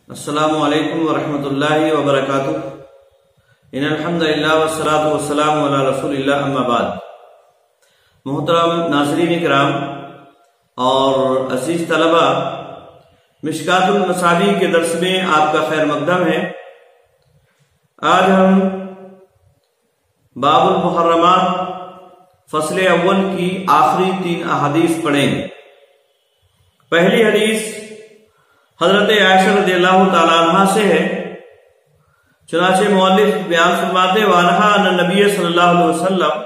السلام علیکم ورحمۃ اللہ وبرکاتہ۔ ان الحمد للہ والصلاۃ والسلام علی رسول اللہ، اما بعد۔ محترم ناظرین کرام اور عزیز طلبہ، مشکات المصابیح کے درس میں آپ کا خیر مقدم ہے۔ آج ہم باب المحرمات فصل اول کی آخری 3 احادیث پڑھیں گے۔ پہلی حدیث حضرت عائشہ رضی اللہ تعالی عنہ سے ہے، چنانچہ مؤلف بیان فرماتے وعنہا ان النبی صلی اللہ علیہ وسلم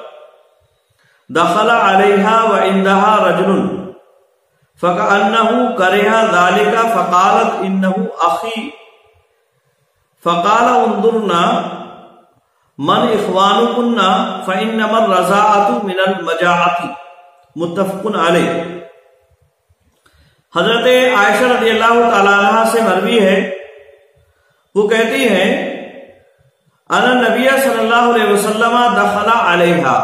دخل علیہا وعندہا رجل فکأنہ کرہ ذلک فقالت انہ اخی فقال انظرنا من اخوانکن فانما الرضاعۃ من المجاعۃ، متفق علیہ۔ حضرت عائشہ رضی اللہ تعالی عنہ سے مروی ہے، وہ کہتی ہیں ان نبی صلی اللہ علیہ وسلم دخل علیہا،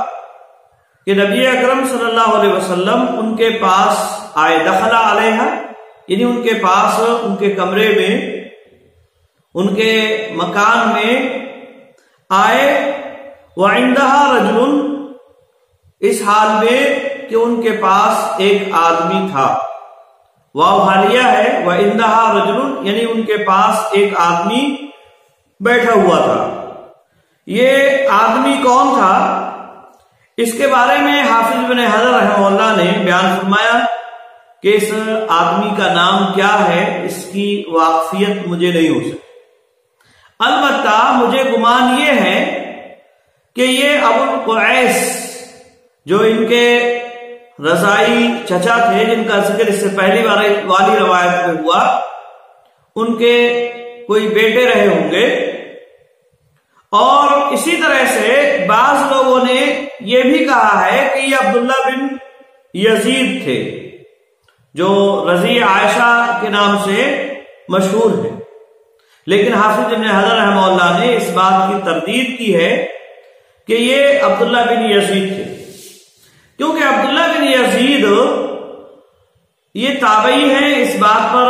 کہ نبی اکرم صلی اللہ علیہ وسلم ان کے پاس آئے۔ دخل علیہا یعنی ان کے پاس، ان کے کمرے میں، ان کے مکان میں آئے۔ وعندہا رجل، اس حال میں کہ ان کے پاس ایک آدمی تھا۔ واو حالیہ ہے، وعندہا رجل یعنی ان کے پاس ایک آدمی بیٹھا ہوا تھا۔ یہ آدمی کون تھا؟ اس کے بارے میں حافظ بن حجر رحمہ اللہ نے بیان فرمایا کہ اس آدمی کا نام کیا ہے، اس کی واقفیت مجھے نہیں ہو سکتی، البتہ مجھے گمان یہ ہے کہ یہ ابو القعیس، جو ان کے رضائی چچا تھے، جن کا ذکر اس سے پہلی والی روایت میں ہوا، ان کے کوئی بیٹے رہے ہوں گے۔ اور اسی طرح سے بعض لوگوں نے یہ بھی کہا ہے کہ یہ عبداللہ بن یزید تھے، جو رضی عائشہ کے نام سے مشہور ہے، لیکن حافظ ابن حجر رحمہ اللہ نے اس بات کی تردید کی ہے کہ یہ عبداللہ بن یزید تھے، کیونکہ عبداللہ بن یزید یہ تابعی ہیں، اس بات پر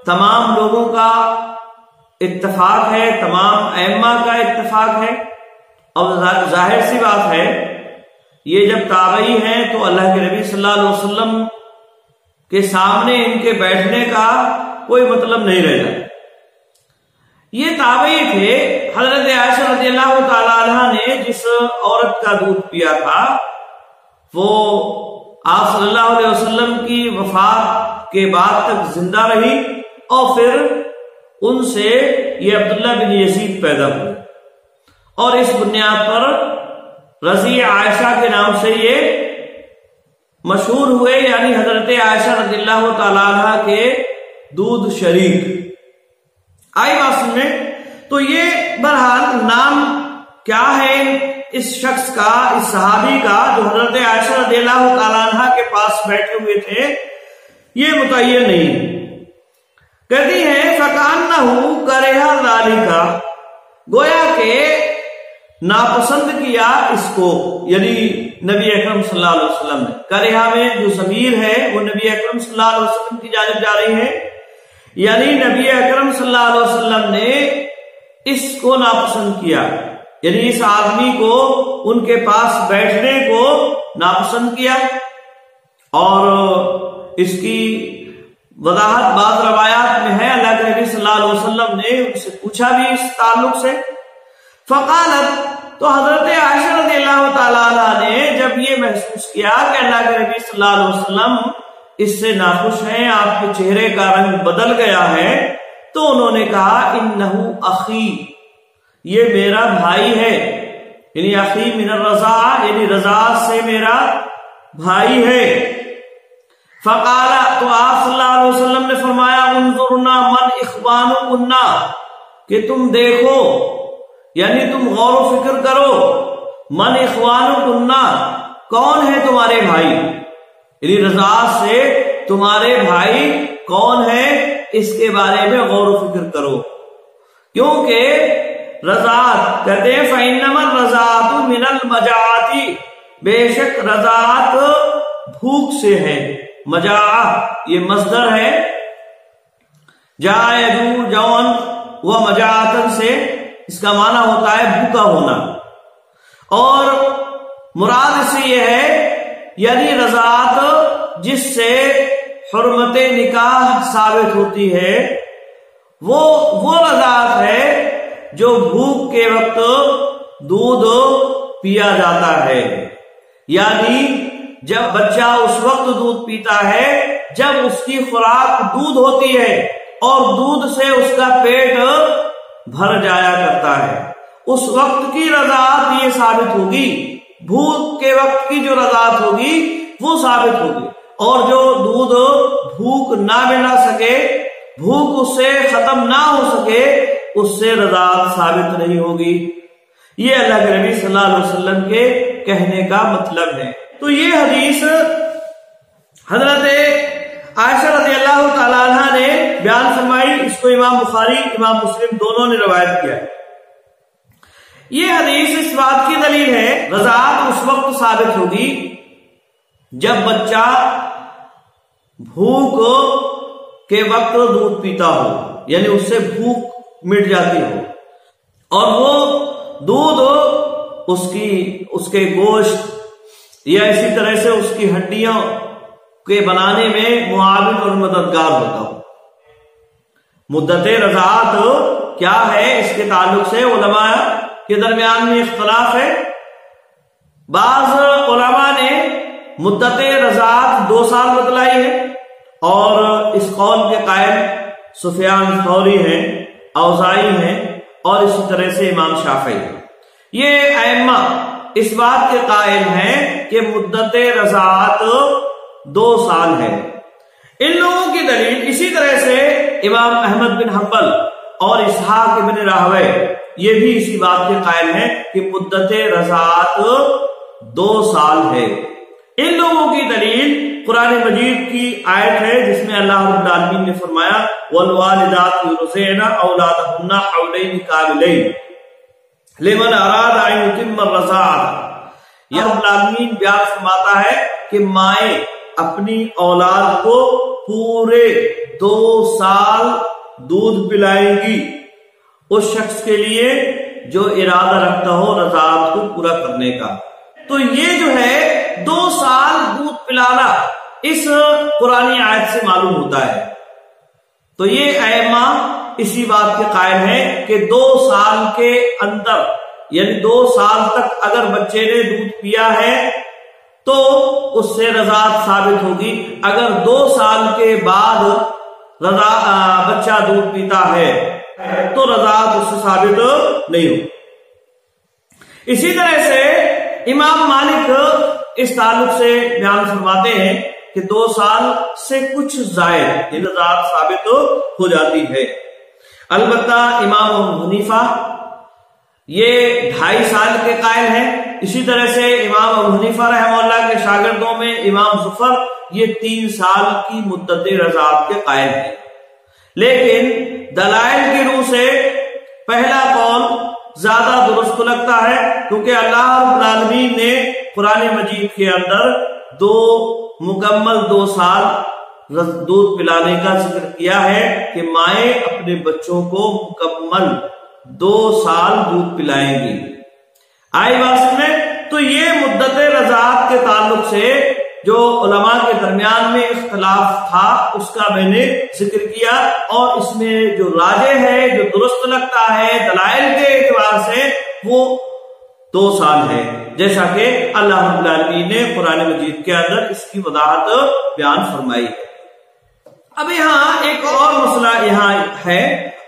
تمام لوگوں کا اتفاق ہے، تمام ائمہ کا اتفاق ہے۔ اور ظاہر سی بات ہے، یہ جب تابعی ہیں تو اللہ کے نبی صلی اللہ علیہ وسلم کے سامنے ان کے بیٹھنے کا کوئی مطلب نہیں رہ جاتا۔ یہ تابعی تھے۔ حضرت عائشہ رضی اللہ تعالی عنہ نے جس عورت کا دودھ پیا تھا، وہ آپ صلی اللہ علیہ وسلم کی وفات کے بعد تک زندہ رہی، اور پھر ان سے یہ عبداللہ بن یزید پیدا ہوئے، اور اس بنیاد پر رضی عائشہ کے نام سے یہ مشہور ہوئے، یعنی حضرت عائشہ رضی اللہ تعالی عنہ کے دودھ شریک۔ آئی بات سننے؟ تو یہ بہرحال نام کیا ہے اس شخص کا، اس صحابی کا جو حضرت عائشہ رضی اللہ تعالی عنہ کے پاس بیٹھے ہوئے تھے، یہ متعین نہیں۔ کہتی ہیں فَكَأَنَّهُ كَرِهَ ذَلِكَ، گویا کہ ناپسند کیا اس کو، یعنی نبی اکرم صلی اللہ علیہ وسلم نے۔ کرہا میں جو ضمیر ہے وہ نبی اکرم صلی اللہ علیہ وسلم کی جانب جا رہی ہے، یعنی نبی اکرم صلی اللہ علیہ وسلم نے اس کو ناپسند کیا، یعنی اس آدمی کو ان کے پاس بیٹھنے کو ناپسند کیا۔ اور اس کی وضاحت بعض روایات میں ہے، اللہ کے نبی صلی اللہ علیہ وسلم نے ان سے پوچھا بھی اس تعلق سے۔ فقالت، تو حضرت عائشہ رضی اللہ تعالی عنہ نے جب یہ محسوس کیا کہ اللہ کے نبی صلی اللہ علیہ وسلم اس سے ناخوش ہیں، آپ کے چہرے کا رنگ بدل گیا ہے، تو انہوں نے کہا انہ اخی، یہ میرا بھائی ہے، یعنی اخی من الرضاعہ، یعنی رضاعت سے میرا بھائی ہے۔ فقال، تو آپ صلی اللہ علیہ وسلم نے فرمایا انظرنا من اخوانکن، کہ تم دیکھو، یعنی تم غور و فکر کرو، من اخوانکن، کون ہے تمہارے بھائی، یعنی رضاعت سے تمہارے بھائی کون ہے، اس کے بارے میں غور و فکر کرو۔ کیونکہ رضاعت کہتے ہیں فَإِنَّمَا الرَّضَاعَةُ مِنَ الْمَجَاعَةِ، بے شک رضاعت بھوک سے ہے۔ مجاعہ یہ مصدر ہے، جاء یجوع جوعن و مجاعتن سے اس کا معنی ہوتا ہے بھوکا ہونا، اور مراد سے یہ ہے یعنی رضاعت جس سے حرمت نکاح ثابت ہوتی ہے، وہ رضاعت ہے جو بھوک کے وقت دودھ پیا جاتا ہے، یعنی جب بچہ اس وقت دودھ پیتا ہے جب اس کی خوراک دودھ ہوتی ہے اور دودھ سے اس کا پیٹ بھر جایا کرتا ہے، اس وقت کی رضاعت یہ ثابت ہوگی۔ بھوک کے وقت کی جو رضاعت ہوگی وہ ثابت ہوگی، اور جو دودھ بھوک نہ ملا سکے، بھوک اس سے ختم نہ ہو سکے، اس سے رضاعت ثابت نہیں ہوگی۔ یہ اللہ کے نبی صلی اللہ علیہ وسلم کے کہنے کا مطلب ہے۔ تو یہ حدیث حضرت عائشہ رضی اللہ تعالیٰ عنہ نے بیان فرمائی، اس کو امام بخاری امام مسلم دونوں نے روایت کیا ہے۔ یہ حدیث اس بات کی دلیل ہے رضاعت اس وقت ثابت ہوگی جب بچہ بھوک کے وقت دودھ پیتا ہو، یعنی اس سے بھوک مٹ جاتی ہو، اور وہ دودھ اس کے گوشت یا اسی طرح سے اس کی ہڈیاں کے بنانے میں معاون اور مددگار ہوتا ہو۔ مدت رضاعت کیا ہے، اس کے تعلق سے علماء کے درمیان میں اختلاف ہے۔ بعض علماء نے مدت رضاعت 2 سال بتلائی ہے، اور اس قول کے قائل سفیان ثوری ہیں، اوزاعی ہیں، اور اسی طرح سے امام شافعی ہیں۔ یہ ائمہ اس بات کے قائل ہیں کہ مدت رضاعت 2 سال ہے۔ ان لوگوں کی دلیل اسی طرح سے امام احمد بن حنبل اور اسحاق بن راہوے یہ بھی اسی بات کے قائل ہیں کہ مدت رضاعت 2 سال ہے۔ ان لوگوں کی دلیل قرآن مجید کی آیت ہے جس میں اللہ رب العالمین نے فرمایا والوالدات یرضعن اولادهن حولین کاملین لمن اراد ان یتم الرضاعۃ۔ یہ رب العالمین بیان فرماتا ہے کہ مائیں اپنی اولاد کو پورے 2 سال دودھ پلائیں گی اس شخص کے لیے جو ارادہ رکھتا ہو رضاعت کو پورا کرنے کا۔ تو یہ جو ہے 2 سال دودھ پلانا اس قرآن آیت سے معلوم ہوتا ہے۔ تو یہ ائمہ اسی بات کے قائل ہیں کہ 2 سال کے اندر، یعنی 2 سال تک اگر بچے نے دودھ پیا ہے تو اس سے رضاعت ثابت ہوگی۔ اگر 2 سال کے بعد بچہ دودھ پیتا ہے تو رضاعت اس سے ثابت نہیں ہوگی۔ اسی طرح سے امام مالک اس تعلق سے بیان فرماتے ہیں کہ 2 سال سے کچھ زائد رضاعت ثابت ہو جاتی ہے۔ البتہ امام ابو حنیفہ یہ 2.5 سال کے قائل ہیں۔ اسی طرح سے امام ابو حنیفہ رحمہ اللہ کے شاگردوں میں امام زفر یہ 3 سال کی مدت رضاعت کے قائل ہیں۔ لیکن دلائل کی روح سے پہلا قول زیادہ درست لگتا ہے، کیونکہ اللہ رب العالمین نے قرآن مجید کے اندر مکمل 2 سال دودھ پلانے کا ذکر کیا ہے کہ مائیں اپنے بچوں کو مکمل 2 سال دودھ پلائیں گی۔ آئی بات میں تو یہ مدت رضاعت کے تعلق سے جو علماء کے درمیان میں اختلاف تھا اس کا میں نے ذکر کیا، اور اس میں جو راجح ہے، جو درست لگتا ہے دلائل کے اعتبار سے، وہ 2 سال ہے، جیسا کہ اللہ رب العالمین نے قرآن مجید کے اندر اس کی وضاحت بیان فرمائی ہے۔ اب یہاں ایک اور مسئلہ یہاں ہے،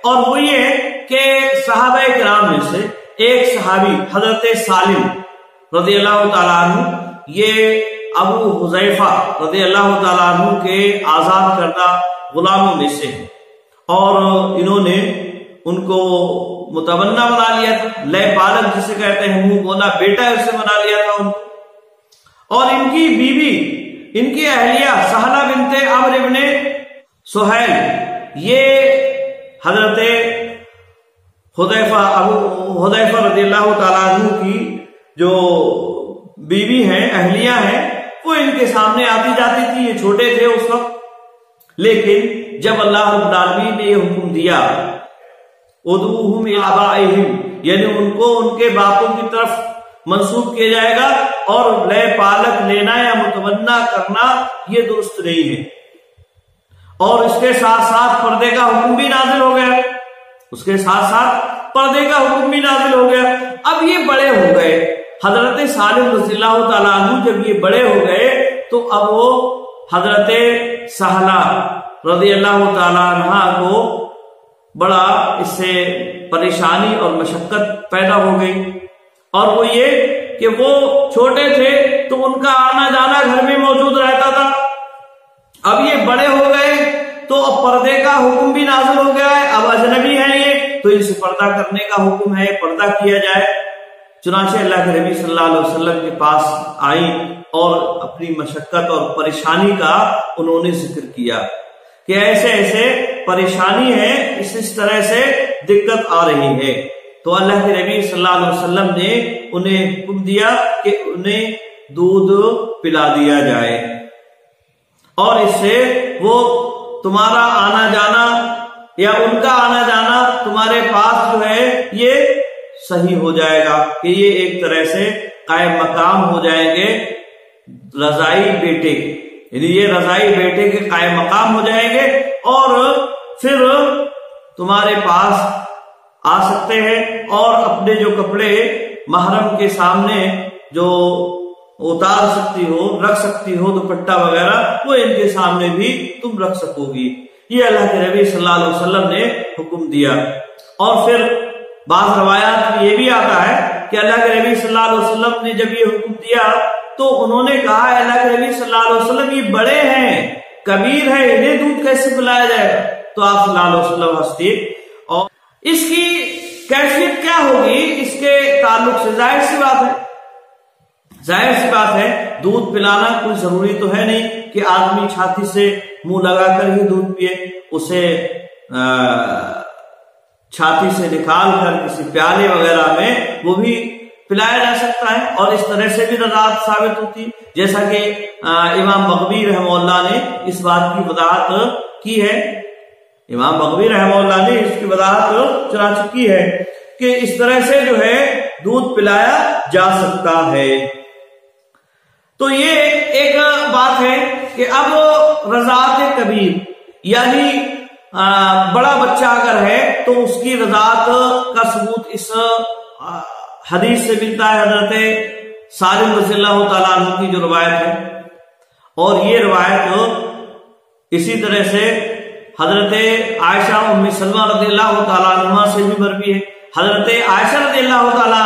اور وہ یہ کہ صحابہ کرام میں سے ایک صحابی حضرت سالم رضی اللہ تعالیٰ عنہ، یہ ابو حذیفہ رضی اللہ تعالیٰ عنہ کے آزاد کردہ غلاموں میں سے ہیں، اور انہوں نے ان کو متبنہ بنا لیا تھا، لے پالک جسے کہتے ہیں، منہ بولا بیٹا اسے بنا لیا تھا ان کو۔ اور ان کی بیوی، ان کی اہلیہ سہلہ بنت عمرو ابن سہیل، یہ حضرت ابو حذیفہ رضی اللہ تعالیٰ عنہ کی جو بیوی ہیں، اہلیہ ہیں، وہ ان کے سامنے آتی جاتی تھی۔ یہ چھوٹے تھے اس وقت، لیکن جب اللہ رب العالمین نے یہ حکم دیا ادعوہم الی آبائہم، یعنی ان کو ان کے باپوں کی طرف منسوب کیا جائے گا، اور لے پالک لینا یا متمنا کرنا یہ درست نہیں ہے۔ اور اس کے ساتھ ساتھ پردے کا حکم بھی نازل ہو گیا، اس کے ساتھ ساتھ پردے کا حکم بھی نازل ہو گیا۔ اب یہ بڑے ہو گئے، حضرت سالم رضی اللہ تعالیٰ عنہ جب یہ بڑے ہو گئے تو اب وہ حضرت سہلہ رضی اللہ تعالیٰ عنہ کو بڑا اس سے پریشانی اور مشقت پیدا ہو گئی، اور وہ یہ کہ وہ چھوٹے تھے تو ان کا آنا جانا گھر میں موجود رہتا تھا۔ اب یہ بڑے ہو گئے تو اب پردے کا حکم بھی نازل ہو گیا ہے، اب اجنبی ہیں یہ، تو ان سے پردہ کرنے کا حکم ہے، پردہ کیا جائے۔ چنانچہ اللہ کے نبی صلی اللہ علیہ وسلم کے پاس آئی اور اپنی مشقت اور پریشانی کا انہوں نے ذکر کیا کہ ایسے ایسے پریشانی ہے، اس طرح سے دقت آ رہی ہے۔ تو اللہ کے نبی صلی اللہ علیہ وسلم نے انہیں حکم دیا کہ انہیں دودھ پلا دیا جائے، اور اس سے وہ تمہارا آنا جانا یا ان کا آنا جانا تمہارے پاس جو ہے یہ صحیح ہو جائے گا، کہ یہ ایک طرح سے قائم مقام ہو جائیں گے رضائی بیٹے کے، یعنی یہ رضائی بیٹے کے قائم مقام ہو جائیں گے، اور پھر تمہارے پاس آ سکتے ہیں، اور اپنے جو کپڑے محرم کے سامنے جو اتار سکتی ہو، رکھ سکتی ہو، دوپٹہ وغیرہ، وہ ان کے سامنے بھی تم رکھ سکو گی۔ یہ اللہ کے نبی صلی اللہ علیہ وسلم نے حکم دیا۔ اور پھر بعض روایات میں یہ بھی آتا ہے کہ اللہ کے نبی صلی اللہ علیہ وسلم نے جب یہ حکم دیا تو انہوں نے کہا اللہ کے نبی صلی اللہ علیہ وسلم یہ بڑے ہیں، کبیر ہے، انہیں دودھ کیسے پلایا جائے گا؟ تو آپ صلی اللہ علیہ وسلم ہنستے، اور اس کی کیفیت کیا ہوگی اس کے تعلق سے ظاہر سی بات ہے دودھ پلانا کوئی ضروری تو ہے نہیں کہ آدمی چھاتی سے منہ لگا کر ہی دودھ پیے، اسے چھاتی سے نکال کر کسی پیالے وغیرہ میں وہ بھی پلایا جا سکتا ہے، اور اس طرح سے بھی رضاعت ثابت ہوتی، جیسا کہ امام بغوی رحمہ اللہ نے اس بات کی وضاحت کی ہے۔ امام بغوی رحمہ اللہ نے اس کی وضاحت چنانچہ کی ہے کہ اس طرح سے جو ہے دودھ پلایا جا سکتا ہے۔ تو یہ ایک بات ہے کہ اب رضاعت کبیر یعنی بڑا بچہ اگر ہے تو اس کی رضاعت کا ثبوت اس حدیث سے ملتا ہے، حضرت سالم رضی اللہ تعالیٰ عنہ کی جو روایت ہے، اور یہ روایت اسی طرح سے حضرت عائشہ ام سلمہ رضی اللہ تعالیٰ عنہ سے بھی مروی ہے، حضرت عائشہ رضی اللہ تعالیٰ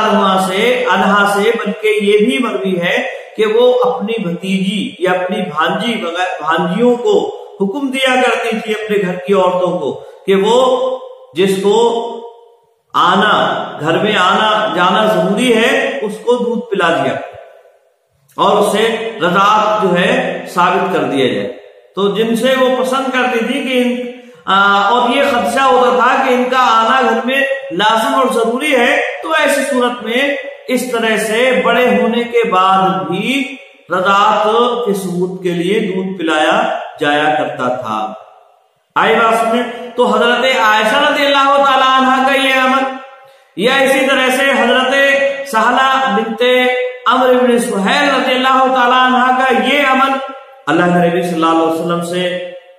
عنہا سے بلکہ یہ بھی مروی ہے کہ وہ اپنی بھتیجی یا اپنی بھانجیوں کو حکم دیا کرتی تھی، اپنے گھر کی عورتوں کو، کہ وہ جس کو گھر میں آنا جانا ضروری ہے اس کو دودھ پلا دیا اور اسے رضاعت جو ہے ثابت کر دیا جائے۔ تو جن سے وہ پسند کرتی تھی کہ اور یہ خدشہ ہوتا تھا کہ ان کا آنا گھر میں لازم اور ضروری ہے، تو ایسی صورت میں اس طرح سے بڑے ہونے کے بعد بھی رضاعت کے ثبوت کے لیے دودھ پلایا جایا کرتا تھا۔ آئی بات میں تو حضرت عائشہ رضی اللہ تعالیٰ عنہ کا یہ عمل، یا اسی طرح سے حضرت سہلہ بنت عمرو بن سہیل رضی اللہ تعالیٰ عنہ کا یہ عمل، اللہ کے نبی صلی اللہ علیہ وسلم سے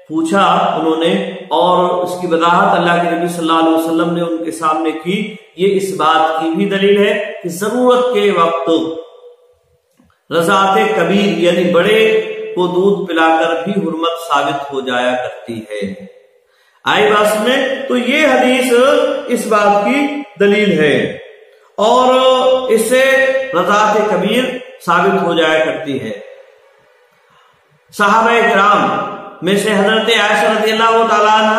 پوچھا انہوں نے، اور اس کی وضاحت اللہ کے نبی صلی اللہ علیہ وسلم نے ان کے سامنے کی۔ یہ اس بات کی بھی دلیل ہے کہ ضرورت کے وقت رضاعت کبیر یعنی بڑے کو دودھ پلا کر بھی حرمت ثابت ہو جایا کرتی ہے۔ آئی بات میں تو یہ حدیث اس بات کی دلیل ہے، اور اس سے رضاعت کبیر ثابت ہو جایا کرتی ہے۔ صحابہ کرام میں سے حضرت عائشہ رضی اللہ تعالیٰ عنہ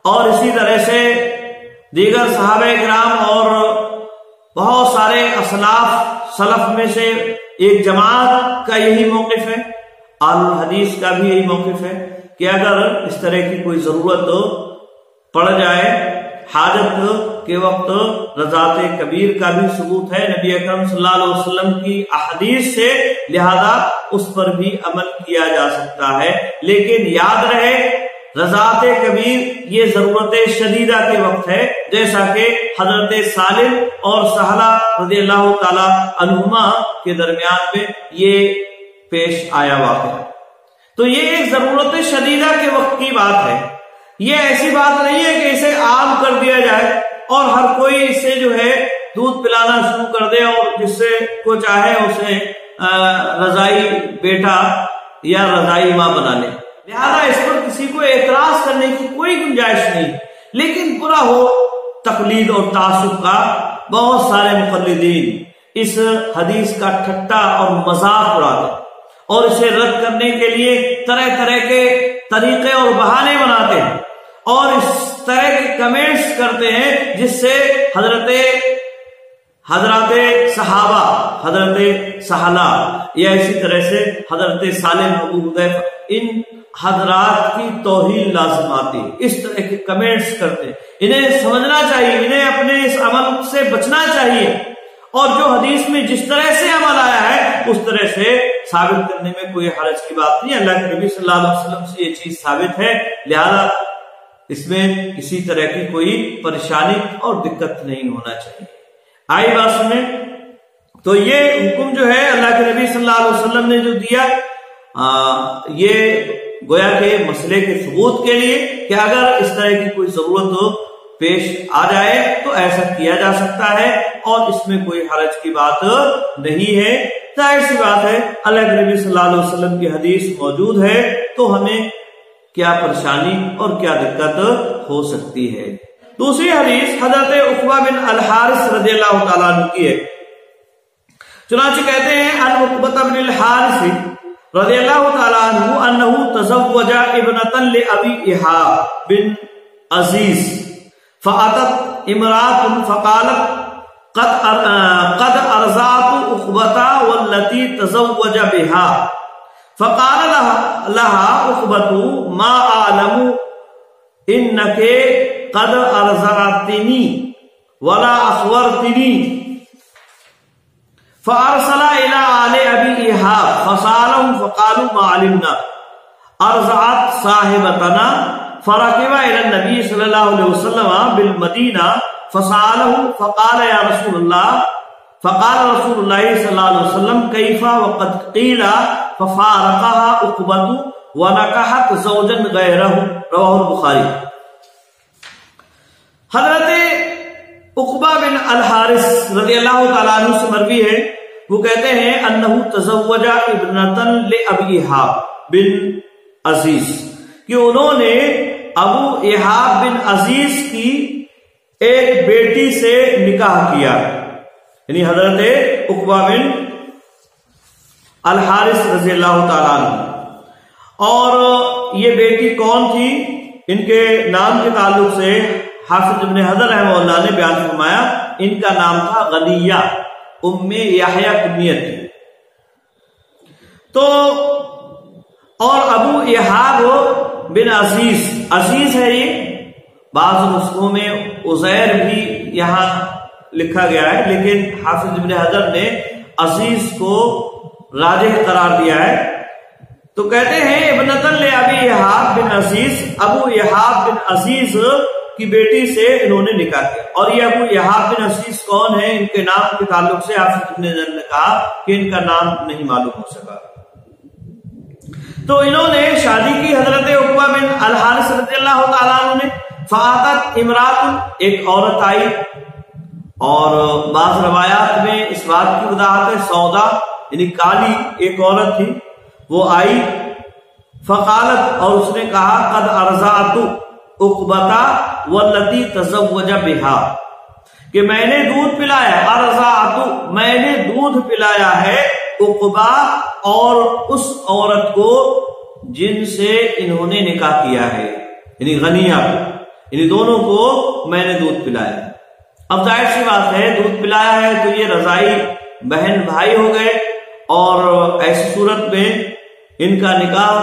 اور اسی طرح سے دیگر صحابہ کرام اور بہت سارے اسلاف سلف میں سے ایک جماعت کا یہی موقف ہے، اہل الحدیث کا بھی یہی موقف ہے کہ اگر اس طرح کی کوئی ضرورت پڑ جائے، حاجت کے وقت رضاعت کبیر کا بھی ثبوت ہے نبی اکرم صلی اللہ علیہ وسلم کی احادیث سے، لہذا اس پر بھی عمل کیا جا سکتا ہے۔ لیکن یاد رہے رضاعت کبیر یہ ضرورت شدیدہ کے وقت ہے، جیسا کہ حضرت سالم اور سہلہ رضی اللہ تعالی عنہما کے درمیان میں یہ پیش آیا واقعہ۔ تو یہ ایک ضرورت شدیدہ کے وقت کی بات ہے، یہ ایسی بات نہیں ہے کہ اسے عام کر دیا جائے اور ہر کوئی اس سے جو ہے دودھ پلانا شروع کر دے اور جس سے کو چاہے اسے رضائی بیٹا یا رضائی ماں بنا لے۔ لہذا اس پر کسی کو اعتراض کرنے کی کوئی گنجائش نہیں، لیکن برا ہو تقلید اور تعصب کا۔ بہت سارے مقلدین اس حدیث کا ٹھٹا اور مذاق اڑاتے اور اسے رد کرنے کے لیے طرح طرح کے طریقے اور بہانے بناتے ہیں اور اس طرح کے کمنٹس کرتے ہیں جس سے حضرات صحابہ، حضرت سہلہ یا اسی طرح سے حضرت سالم ابو حذیفہ، ان حضرات کی توہین لازم آتی۔ اس طرح کے کمنٹس کرتے ہیں، انہیں سمجھنا چاہیے، انہیں اپنے اس عمل سے بچنا چاہیے اور جو حدیث میں جس طرح سے عمل آیا ہے اس طرح سے ثابت کرنے میں کوئی حرج کی بات نہیں۔ اللہ کے نبی صلی اللہ علیہ وسلم سے یہ چیز ثابت ہے، لہذا اس میں کسی طرح کی کوئی پریشانی اور دقت نہیں ہونا چاہیے۔ آئی بات سنیں، تو یہ حکم جو ہے اللہ کے نبی صلی اللہ علیہ وسلم نے جو دیا، یہ گویا کہ مسئلے کے ثبوت کے لیے کہ اگر اس طرح کی کوئی ضرورت پیش آ جائے تو ایسا کیا جا سکتا ہے اور اس میں کوئی حرج کی بات نہیں ہے۔ ظاہر سی بات ہے، اللہ کے نبی صلی اللہ علیہ وسلم کی حدیث موجود ہے تو ہمیں کیا پریشانی اور کیا دقت ہو سکتی ہے۔ دوسری حدیث حضرت عقبہ بن الحارث رضی اللہ تعالیٰ عنہ کی ہے۔ چنانچہ کہتے ہیں ان عقبہ بن الحارث رضی اللہ تعالیٰ عنہ انہ تزوج ابنۃ لابی ایحاب بن عزیز فاتت امرأة فقالت قد ارضعت عقبة والتي تزوج بها فقال لها عقبة ما اعلم انك قد ارضعتني ولا اخبرتني فارسل الى آل ابي ایحاب فسالهم فقالوا ما علمنا ارضعت صاحبتنا فركب الى النبي صلى الله عليه وسلم بالمدينه فساله فقال يا رسول الله، فقال رسول الله صلى الله عليه وسلم كيف وقد قيل ففارقها عقبة ونكحت زوجا غيره، رواه البخاری۔ حضرت عقبہ بن الحارث رضی اللہ تعالیٰ عنہ سے مروی ہے، وہ کہتے ہیں انہ تزوج ابنۃ لابی ایحاب بن عزیز، کہ انہوں نے ابو ایحاب بن عزیز کی ایک بیٹی سے نکاح کیا، یعنی حضرت عقبہ بن الحارث رضی اللہ تعالیٰ عنہ۔ اور یہ بیٹی کون تھی؟ ان کے نام کے تعلق سے حافظ ابن حجر رحمہ اللہ نے بیان فرمایا، ان کا نام تھا غنیہ، ام یحییٰ کنیت تھی۔ تو اور ابو ایحاب بن عزیز، عزیز ہے یہ، بعض نسخوں میں عزیر بھی یہاں لکھا گیا ہے، لیکن حافظ ابن حجر نے عزیز کو راجح قرار دیا ہے۔ تو کہتے ہیں ابنۃ لابی ایحاب بن عزیز، ابو ایحاب بن عزیز کی بیٹی سے انہوں نے نکاح کیا۔ اور یہ ابو ایحاب بن عزیز کون ہے؟ ان کے نام کے تعلق سے حافظ ابن حجر نے کہا کہ ان کا نام نہیں معلوم ہو سکا۔ تو انہوں نے شادی کی حضرت عقبہ بن الحارث رضی اللہ تعالیٰ عنہ نے۔ فاتت امرات، ایک عورت آئی، اور بعض روایات میں اس بات کی وضاحت ہے سودا یعنی کالی ایک عورت تھی، وہ آئی، فقالت، اور اس نے کہا قد ارضعت عقبہ والتی تزوج بها، کہ میں نے دودھ پلایا، ارضعت میں نے دودھ پلایا ہے عقبہ اور اس عورت کو جن سے انہوں نے نکاح کیا ہے، یعنی غنیہ، یعنی دونوں کو میں نے دودھ پلایا۔ اب ظاہر سی بات ہے دودھ پلایا ہے تو یہ رضائی بہن بھائی ہو گئے، اور ایسی صورت میں ان کا نکاح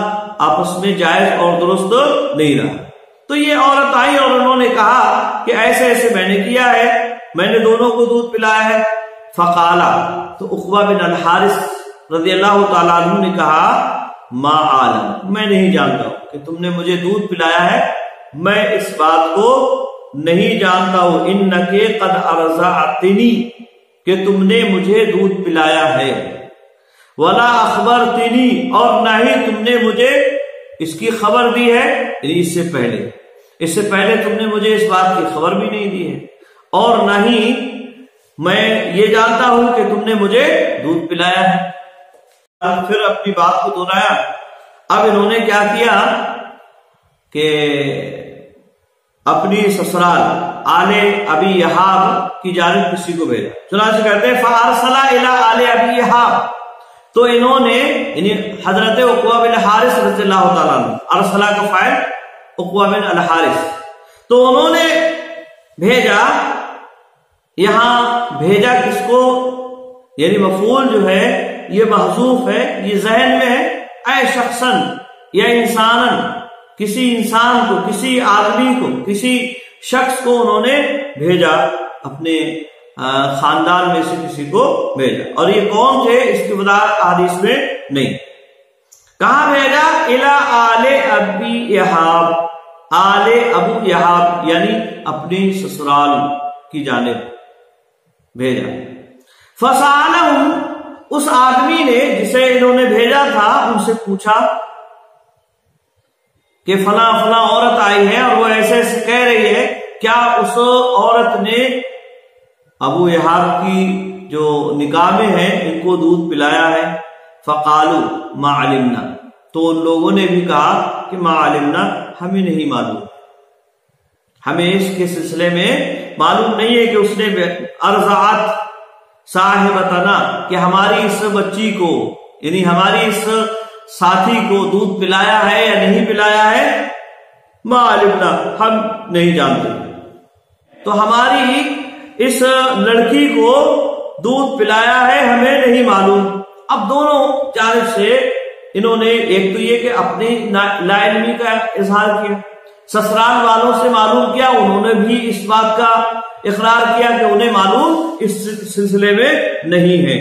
آپس میں جائز اور درست نہیں رہا۔ تو یہ عورت آئی اور انہوں نے کہا کہ ایسے ایسے میں نے کیا ہے، میں نے دونوں کو دودھ پلایا ہے۔ فقالا، تو عقبہ بن الحارث رضی اللہ تعالیٰ عنہ نے کہا ما عالم، میں نہیں جانتا ہوں کہ تم نے مجھے دودھ پلایا ہے، میں اس بات کو نہیں جانتا ہوں، انکے قد ارضعتنی، کہ تم نے مجھے دودھ پلایا ہے، ولا اخبرتنی، اور نہ ہی تم نے مجھے اس کی خبر دی ہے، یعنی اس سے پہلے تم نے مجھے اس بات کی خبر بھی نہیں دی ہے، اور نہ ہی میں یہ جانتا ہوں کہ تم نے مجھے دودھ پلایا ہے۔ پھر اپنی بات کو دہرایا۔ اب انہوں نے کیا کیا کہ اپنی سسرال آل ابی یحاب کی جانب کسی کو بھیجا، چنانچہ کہتے ہیں فارسل الی آل ابی یحاب، تو انہوں نے یعنی حضرت عقبہ بن حارث رضی اللہ تعالیٰ عنہ، ارسلہ کا فاعل عقبہ بن الحارث، تو انہوں نے بھیجا، یہاں بھیجا کس کو، یعنی مفعول جو ہے یہ محذوف ہے، یہ ذہن میں ہے، اے شخصن یا انسانن، کسی انسان کو، کسی آدمی کو، کسی شخص کو انہوں نے بھیجا، اپنے خاندان میں سے کسی کو بھیجا، اور یہ کون تھے اس کی وضاحت حدیث میں نہیں۔ کہاں بھیجا؟ الی آل ابی یحاب، آل ابو یحاب یعنی اپنی سسرال کی جانب بھیجا۔ فسألہم، اس آدمی نے جسے انہوں نے بھیجا تھا ان سے پوچھا کہ فلاں فلاں عورت آئی ہے اور وہ ایسے ایسے کہہ رہی ہے، کیا اس عورت نے ابو یحاب کی جو نکاح میں ہیں ان کو دودھ پلایا ہے؟ فقالوا ما علمنا، تو ان لوگوں نے بھی کہا کہ ما علمنا، ہمیں نہیں معلوم، ہمیں اس کے سلسلے میں معلوم نہیں ہے کہ اس نے ارضعت صاحبتنا، کہ ہماری اس بچی کو یعنی ہماری اس ساتھی کو دودھ پلایا ہے یا نہیں پلایا ہے، ما علمنا، ہم نہیں جانتے، تو ہماری اس لڑکی کو دودھ پلایا ہے ہمیں نہیں معلوم۔ اب دونوں جانب سے انہوں نے ایک تو یہ کہ اپنی لا علمی کا اظہار کیا، سسرال والوں سے معلوم کیا، انہوں نے بھی اس بات کا اقرار کیا کہ انہیں معلوم اس سلسلے میں نہیں ہے۔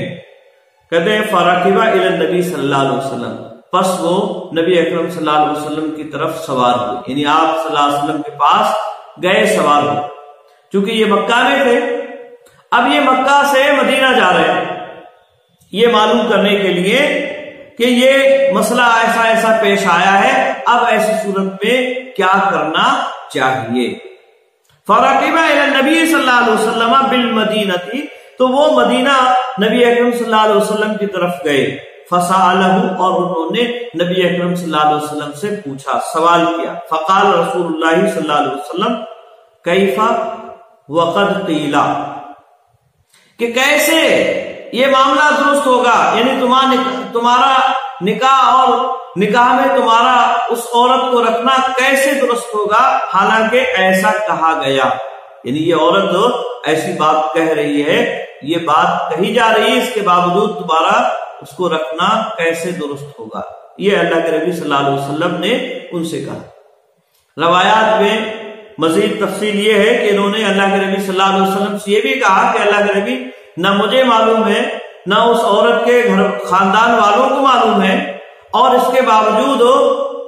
کہتے ہیں فَرَكِبَ إِلَى النَّبِي صلی اللہ علیہ وسلم، پس وہ نبی اکرم صلی اللہ علیہ وسلم کی طرف سوار ہوئے، یعنی آپ صلی اللہ علیہ وسلم کے پاس گئے، سوار ہوئے، چونکہ یہ مکہ میں تھے، اب یہ مکہ سے مدینہ جا رہے ہیں، یہ معلوم کرنے کے لیے کہ یہ مسئلہ ایسا ایسا پیش آیا ہے، اب ایسی صورت میں کیا کرنا چاہیے۔ فَرَكِبَ إِلَى النَّبِي صلی اللہ علیہ وسلم بِالْمَدِينَةِ، تو وہ مدینہ نبی اکرم صلی اللہ علیہ وسلم کی طرف گئے، فَسَأَلَهُ، اور انہوں نے نبی اکرم صلی اللہ علیہ وسلم سے پوچھا، سوال کیا، فقال رسول اللہ صلی اللہ علیہ وسلم کیفا وقد قیلا، کہ کیسے یہ معاملہ درست ہوگا، یعنی تمہارا نکاح اور نکاح میں تمہارا اس عورت کو رکھنا کیسے درست ہوگا، حالانکہ ایسا کہا گیا، یعنی یہ عورت ایسی بات کہہ رہی ہے، یہ بات کہی جا رہی ہے، اس کے باوجود تمہارا اس کو رکھنا کیسے درست ہوگا، یہ اللہ کے نبی صلی اللہ علیہ وسلم نے ان سے کہا۔ روایات میں مزید تفصیل یہ ہے کہ انہوں نے اللہ کے نبی صلی اللہ علیہ وسلم سے یہ بھی کہا کہ اللہ کے نبی، نہ مجھے معلوم ہے نہ اس عورت کے گھر خاندان والوں کو معلوم ہے، اور اس کے باوجود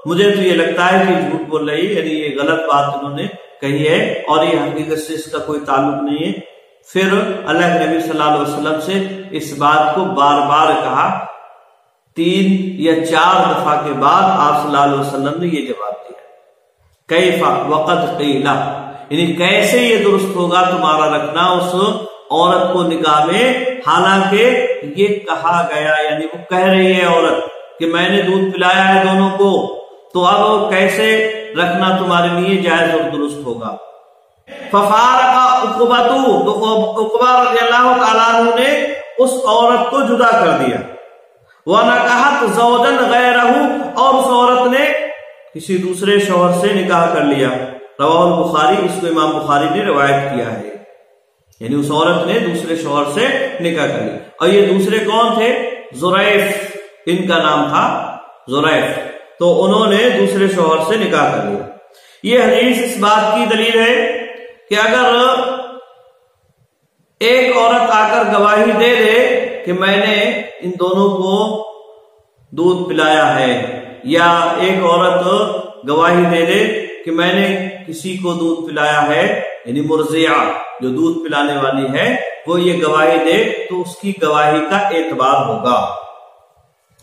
مجھے تو یہ لگتا ہے کہ جھوٹ بول رہی، یعنی یہ غلط بات انہوں نے کہی ہے اور یہ حقیقت سے اس کا کوئی تعلق نہیں ہے۔ پھر اللہ کے نبی صلی اللہ علیہ وسلم سے اس بات کو بار بار کہا، 3 یا 4 دفعہ کے بعد آپ صلی اللہ علیہ وسلم نے یہ جواب دیا، کیفا وقد قیلا، یعنی کیسے یہ درست ہوگا تمہارا رکھنا اس عورت کو نکاح میں، حالانکہ یہ کہا گیا، یعنی وہ کہہ رہی ہے عورت کہ میں نے دودھ پلایا ہے دونوں کو، تو اب کیسے رکھنا تمہارے لیے جائز اور درست ہوگا۔ ففارق عقبہ، تو عقبہ رضی اللہ تعالیٰ عنہ نے اس عورت کو جدا کر دیا، وَنَكَحَتْ زَوْجًا غَيْرَهُ، اور اس عورت نے کسی دوسرے شوہر سے نکاح کر لیا۔ رواہ البخاری، اس کو امام بخاری نے روایت کیا ہے، یعنی اس عورت نے دوسرے شوہر سے نکاح کر لیا، اور یہ دوسرے کون تھے؟ زریف، ان کا نام تھا زریف، تو انہوں نے دوسرے شوہر سے نکاح کر لیا۔ یہ حدیث اس بات کی دلیل ہے کہ اگر ایک عورت آ کر گواہی دے دے کہ میں نے ان دونوں کو دودھ پلایا ہے، یا ایک عورت گواہی دے دے کہ میں نے کسی کو دودھ پلایا ہے، یعنی مرضعہ جو دودھ پلانے والی ہے وہ یہ گواہی دے تو اس کی گواہی کا اعتبار ہوگا،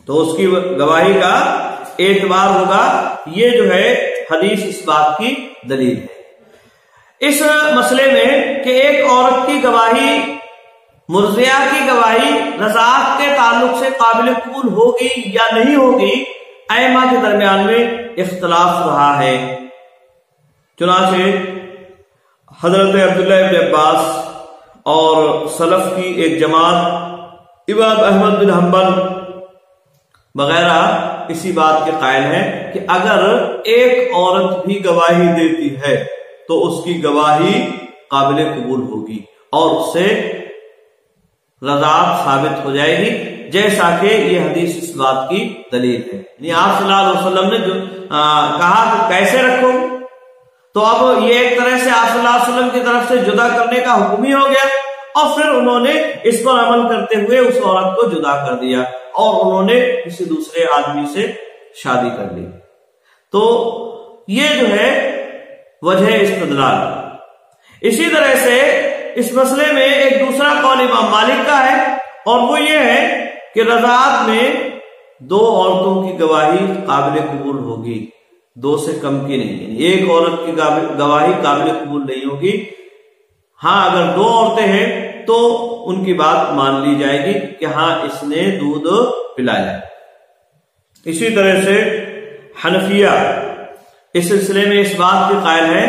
تو اس کی گواہی کا اعتبار ہوگا۔ یہ جو ہے حدیث اس بات کی دلیل ہے۔ اس مسئلے میں کہ ایک عورت کی گواہی، مرضعہ کی گواہی رضاعت کے تعلق سے قابل قبول ہوگی یا نہیں ہوگی، ائمہ کے درمیان میں اختلاف رہا ہے۔ چنانچہ حضرت عبداللہ ابن عباس اور سلف کی ایک جماعت، امام احمد بن حنبل وغیرہ اسی بات کے قائل ہیں کہ اگر ایک عورت بھی گواہی دیتی ہے تو اس کی گواہی قابل قبول ہوگی اور اس سے رضاعت ثابت ہو جائے گی، جیسا کہ یہ حدیث اس بات کی دلیل ہے۔ یعنی آپ صلی اللہ علیہ وسلم نے جو کہا کہ کیسے رکھو، تو اب یہ ایک طرح سے آپ صلی اللہ علیہ وسلم کی طرف سے جدا کرنے کا حکم ہی ہو گیا، اور پھر انہوں نے اس پر عمل کرتے ہوئے اس عورت کو جدا کر دیا اور انہوں نے کسی دوسرے آدمی سے شادی کر لی۔ تو یہ جو ہے وجہ استدلال۔ اسی طرح سے اس مسئلے میں ایک دوسرا قول امام مالک کا ہے، اور وہ یہ ہے کہ رضاعت میں دو عورتوں کی گواہی قابل قبول ہوگی، دو سے کم کی نہیں، ایک عورت کی گواہی قابل قبول نہیں ہوگی۔ ہاں اگر دو عورتیں ہیں تو ان کی بات مان لی جائے گی کہ ہاں اس نے دودھ پلایا۔ اسی طرح سے حنفیہ اس سلسلے میں اس بات کے قائل ہے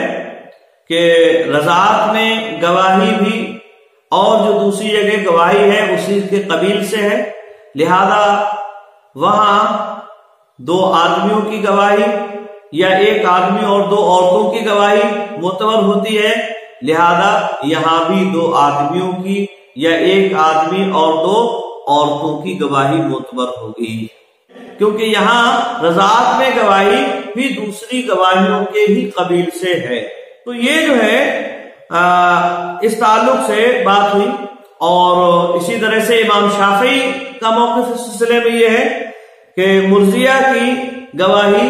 کہ رضاعت میں گواہی بھی اور جو دوسری جگہ گواہی ہے اسی کے قبیل سے ہے، لہذا وہاں دو آدمیوں کی گواہی یا ایک آدمی اور دو عورتوں کی گواہی معتبر ہوتی ہے، لہذا یہاں بھی دو آدمیوں کی یا ایک آدمی اور دو عورتوں کی گواہی معتبر ہوگی، کیونکہ یہاں رضاعت میں گواہی بھی دوسری گواہیوں کے ہی قبیل سے ہے۔ تو یہ جو ہے اس تعلق سے بات ہوئی، اور اسی طرح سے امام شافعی کا موقف اس سلسلے میں یہ ہے کہ مرضیہ کی گواہی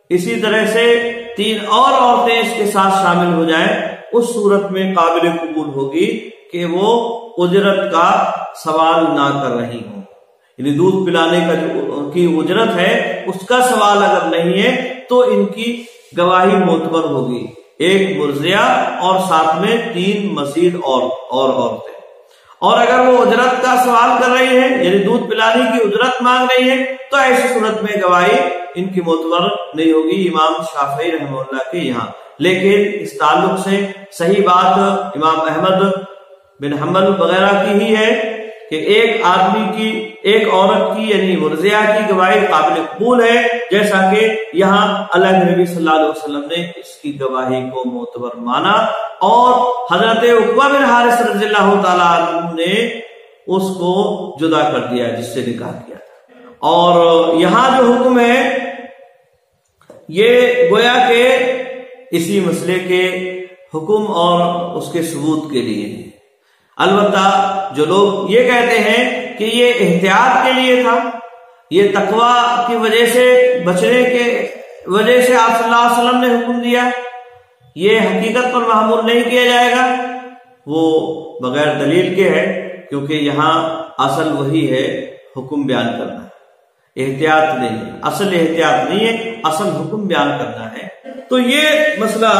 اسی طرح سے تین اور عورتیں اس کے ساتھ شامل ہو جائیں، اس صورت میں قابل قبول ہوگی کہ وہ اجرت کا سوال نہ کر رہی ہوں، یعنی دودھ پلانے کا جو کی اجرت ہے اس کا سوال اگر نہیں ہے تو ان کی گواہی معتبر ہوگی، ایک مرضیہ اور ساتھ میں تین مزید اور عورتیں۔ اور اگر وہ اجرت کا سوال کر رہی ہیں، یعنی دودھ پلانے کی اجرت مانگ رہی ہیں، تو ایسی صورت میں گواہی ان کی معتبر نہیں ہوگی امام شافعی رحمہ اللہ کے یہاں۔ لیکن اس تعلق سے صحیح بات امام احمد بن حنبل وغیرہ کی ہی ہے کہ ایک آدمی کی، ایک عورت کی یعنی مرضیہ کی گواہی قابل قبول ہے، جیسا کہ یہاں اللہ کے نبی صلی اللہ علیہ وسلم نے اس کی گواہی کو معتبر مانا، اور حضرت عقبہ بن حارث رضی اللہ تعالیٰ عنہ نے اس کو جدا کر دیا جس سے نکاح کیا تھا۔ اور یہاں جو حکم ہے یہ گویا کہ اسی مسئلے کے حکم اور اس کے ثبوت کے لیے ہے۔ البتہ جو لوگ یہ کہتے ہیں کہ یہ احتیاط کے لیے تھا، یہ تقوی کی وجہ سے بچنے کے وجہ سے آپ صلی اللہ علیہ وسلم نے حکم دیا، یہ حقیقت پر محمول نہیں کیا جائے گا، وہ بغیر دلیل کے ہے، کیونکہ یہاں اصل وہی ہے حکم بیان کرنا ہے، احتیاط نہیں ہے، اصل احتیاط نہیں ہے، اصل حکم بیان کرنا ہے۔ تو یہ مسئلہ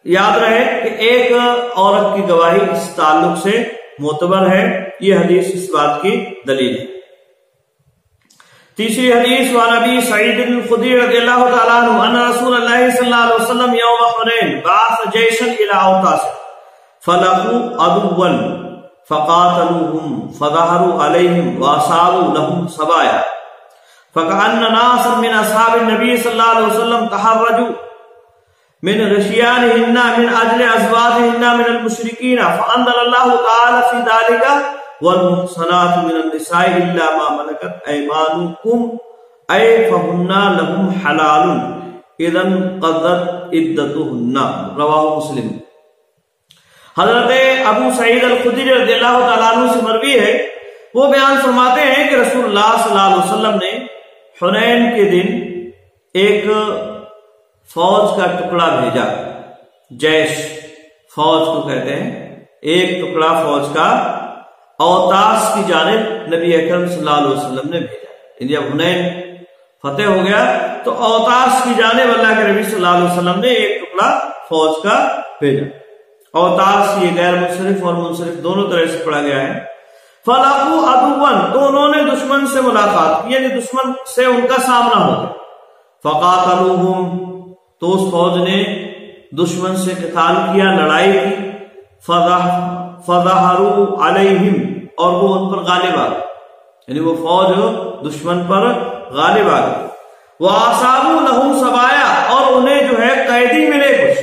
یاد رہے کہ ایک عورت کی گواہی اس تعلق سے معتبر ہے، یہ حدیث اس بات کی دلیل ہے۔ تیسری حدیث وعن ابی سعید الخدری رضی اللہ تعالیٰ عنہ ان رسول اللہ صلی اللہ علیہ وسلم یوم حنین بعث جیشا الى اوطاس فلقوا عدوا فقاتلوهم فظهروا عليهم واصابوا لهم سبايا فكأن ناسا من اصحاب النبي صلی اللہ علیہ وسلم تحرجوا من غشيانهن من اجل ازواجهن من المشركين فانزل الله تعالى في ذلك والمحصنات من النساء الا ما ملكت ايمانكم اي فهن لهم حلال اذا قضت عدتهن رواه مسلم۔ حضرت ابو سعید الخدری رضی اللہ تعالیٰ عنہ سے مروی ہے وہ بیان فرماتے ہیں کہ رسول اللہ صلی اللہ علیہ وسلم نے حنین کے دن ایک فوج کا ٹکڑا بھیجا، جیش فوج کو کہتے ہیں، ایک ٹکڑا فوج کا اوتاس کی جانب نبی اکرم صلی اللہ علیہ وسلم نے بھیجا۔ جب حنین فتح ہو گیا تو اوتاس کی جانب اللہ کے نبی صلی اللہ علیہ وسلم نے ایک ٹکڑا فوج کا بھیجا۔ اوتاس یہ غیر منصرف اور منصرف دونوں طرح سے پڑھا گیا ہے۔ فَلَقُوا عَدُوًّا، تو انہوں نے دشمن سے ملاقات کی، یعنی دشمن سے ان کا سامنا ہو گیا۔ فَقَاتَلُوهُمْ، تو اس فوج نے دشمن سے قتال کیا، لڑائی کی۔ فَظَهَرُوا عَلَيْهِمْ، اور وہ ان پر غالب آ گئے، یعنی وہ فوج دشمن پر غالب آ گئی۔ وَأَصَابُوا لَهُمْ سَبَايَا، اور انہیں جو ہے قیدی ملے کچھ،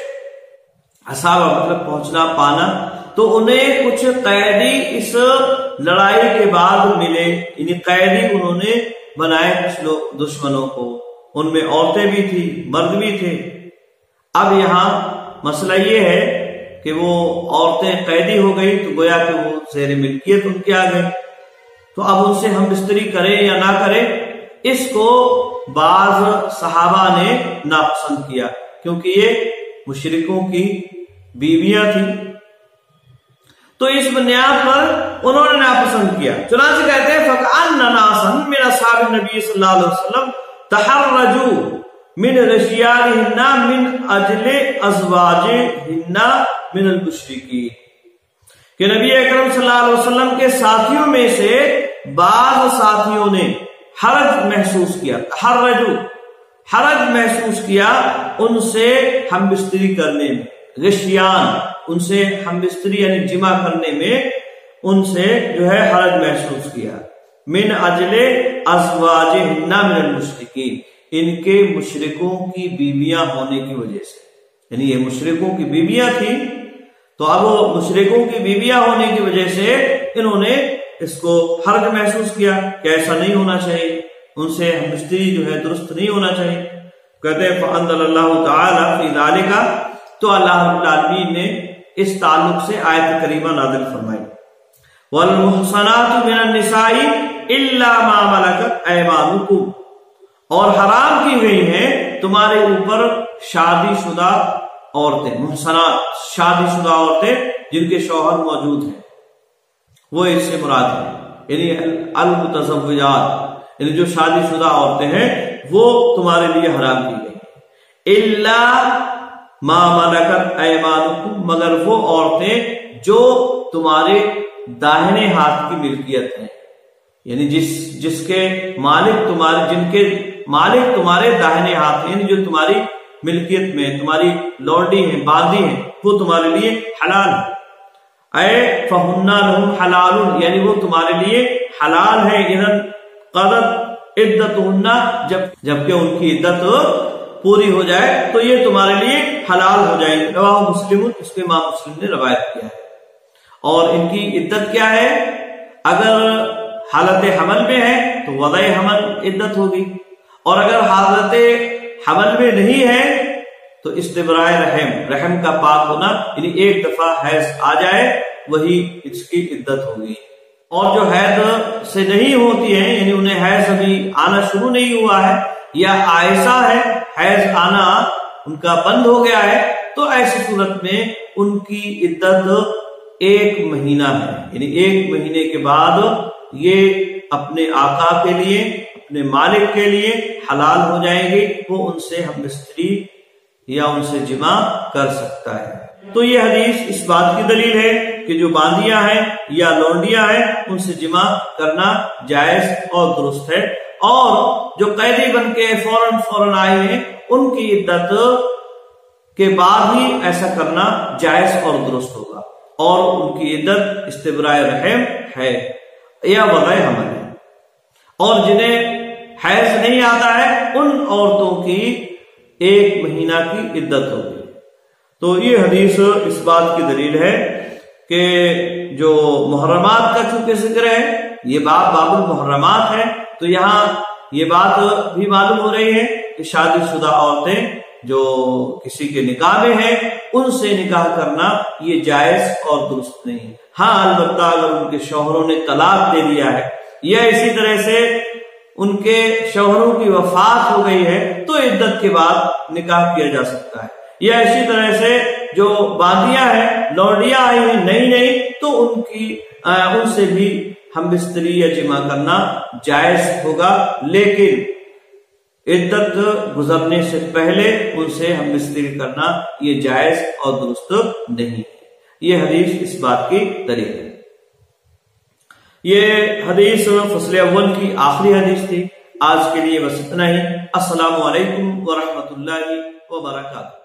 اصابہ مطلب پہنچنا پانا، تو انہیں کچھ قیدی اس لڑائی کے بعد ملے، یعنی قیدی انہوں نے بنائے کچھ لوگ دشمنوں کو، ان میں عورتیں بھی تھی، مرد بھی تھے۔ اب یہاں مسئلہ یہ ہے کہ وہ عورتیں قیدی ہو گئی تو گویا کہ وہ زیر ملکیت ان کے آ گئے، تو اب ان سے ہم بستری کریں یا نہ کریں، اس کو بعض صحابہ نے ناپسند کیا، کیونکہ یہ مشرکوں کی بیویاں تھیں، تو اس بنیاد پر انہوں نے ناپسند کیا۔ چنانچہ کہتے ہیں فَكَأَنَّ نَاسًا مِنْ أَصْحَابِ النَّبِيِّ صلی اللہ علیہ وسلم تَحَرَّجُوا مِنْ رِشْيَانِهِنَّ مِنْ أَجْلِ أَزْوَاجِهِنَّ مِنَ الْمُشْرِكِينَ، کہ نبی اکرم صلی اللہ علیہ وسلم کے ساتھیوں میں سے بعض ساتھیوں نے حرج محسوس کیا، حرج محسوس کیا ان سے ہم بستری کرنے میں، غشیان ان سے ہم بستری یعنی جمع کرنے میں ان سے جو ہے حرج محسوس کیا۔ من اجل ازواجہن من المشرکین، ان کے مشرکوں کی بیویاں ہونے کی وجہ سے، یعنی یہ مشرکوں کی بیویاں تھیں، تو اب وہ مشرکوں کی بیویاں ہونے کی وجہ سے انہوں نے اس کو حرج محسوس کیا کہ ایسا نہیں ہونا چاہیے، ان سے ہم بستری جو ہے درست نہیں ہونا چاہیے۔ کہتے ہیں فَأَنزَلَ اللَّهُ تَعَالَى فِي ذَلِكَ، تو اللہ رب العالمین نے اس تعلق سے آیت کریمہ نازل فرمائی، وَالْمُحْصَنَاتُ مِنَ النِّسَاءِ إِلَّا مَا مَلَكَتْ أَيْمَانُكُمْ، اور حرام کی گئی ہیں تمہارے اوپر شادی شدہ عورتیں، محصنات شادی شدہ عورتیں جن کے شوہر موجود ہیں، وہ اس سے مراد ہے، یعنی المتزوجات، یعنی جو شادی شدہ عورتیں ہیں وہ تمہارے لیے حرام کی گئی، الا ما ملکت ایمانکم، مگر وہ عورتیں جو تمہارے داہنے ہاتھ کی ملکیت ہیں، یعنی جس کے مالک تمہارے، جن کے مالک تمہارے داہنے ہاتھ ہیں، جو تمہاری ملکیت میں تمہاری لونڈی ہیں، باندھی ہیں، وہ تمہارے لیے حلال ہے۔ اے فہن لہم حلال، یعنی وہ تمہارے لیے حلال ہے، اذن قضت عدتہن، جبکہ ان کی عدت پوری ہو جائے تو یہ تمہارے لیے حلال ہو جائیں گے۔ رواہ مسلم، اس کو امام مسلم نے روایت کیا ہے۔ اور ان کی عدت کیا ہے؟ اگر حالت حمل میں ہے تو وضع حمل عدت ہوگی، اور اگر حالت حمل میں نہیں ہے تو استبراء رحم کا پاک ہونا، یعنی ایک دفعہ حیض آ جائے وہی اس کی عدت ہوگی۔ اور جو حیض سے نہیں ہوتی ہے، یعنی انہیں حیض ابھی آنا شروع نہیں ہوا ہے یا آئسہ ہے، حیض آنا ان کا بند ہو گیا ہے، تو ایسی صورت میں ان کی عدت 1 مہینہ ہے، یعنی 1 مہینے کے بعد یہ اپنے آقا کے لیے، اپنے مالک کے لیے حلال ہو جائیں گے، وہ ان سے ہم بستری یا ان سے جمع کر سکتا ہے۔ تو یہ حدیث اس بات کی دلیل ہے کہ جو باندیاں ہیں یا لونڈیاں ہیں ان سے جمع کرنا جائز اور درست ہے، اور جو قیدی بن کے فوراً آئے ہیں ان کی عدت کے بعد ہی ایسا کرنا جائز اور درست ہوگا، اور ان کی عدت استبراء رحم ہے یا وضع حمل ہے۔ اور جنہیں حیض نہیں آتا ہے ان عورتوں کی 1 مہینہ کی عدت ہوگی۔ تو یہ حدیث اس بات کی دلیل ہے کہ جو محرمات کا چونکہ ذکر ہے، یہ باب المحرمات ہے، تو یہاں یہ بات بھی معلوم ہو رہی ہے کہ شادی شدہ عورتیں جو کسی کے نکاح میں ہیں ان سے نکاح کرنا یہ جائز اور درست نہیں. ہاں البتہ اگر ان کے شوہروں نے طلاق دے دیا ہے یا اسی طرح سے ان کے شوہروں کی وفات ہو گئی ہے تو عدت کے بعد نکاح کیا جا سکتا ہے. یا اسی طرح سے جو باندیاں ہیں لوڈیاں آئی ہیں نئی تو ان سے بھی ہم بستری یا جمع کرنا جائز ہوگا، لیکن عدت گزرنے سے پہلے ان سے ہم بستری کرنا یہ جائز اور درست نہیں. یہ حدیث اس بات کی دلیل ہے. یہ حدیث فصل اول کی آخری حدیث تھی. آج کے لیے بس اتنا ہی. السلام علیکم ورحمۃ اللہ وبرکاتہ.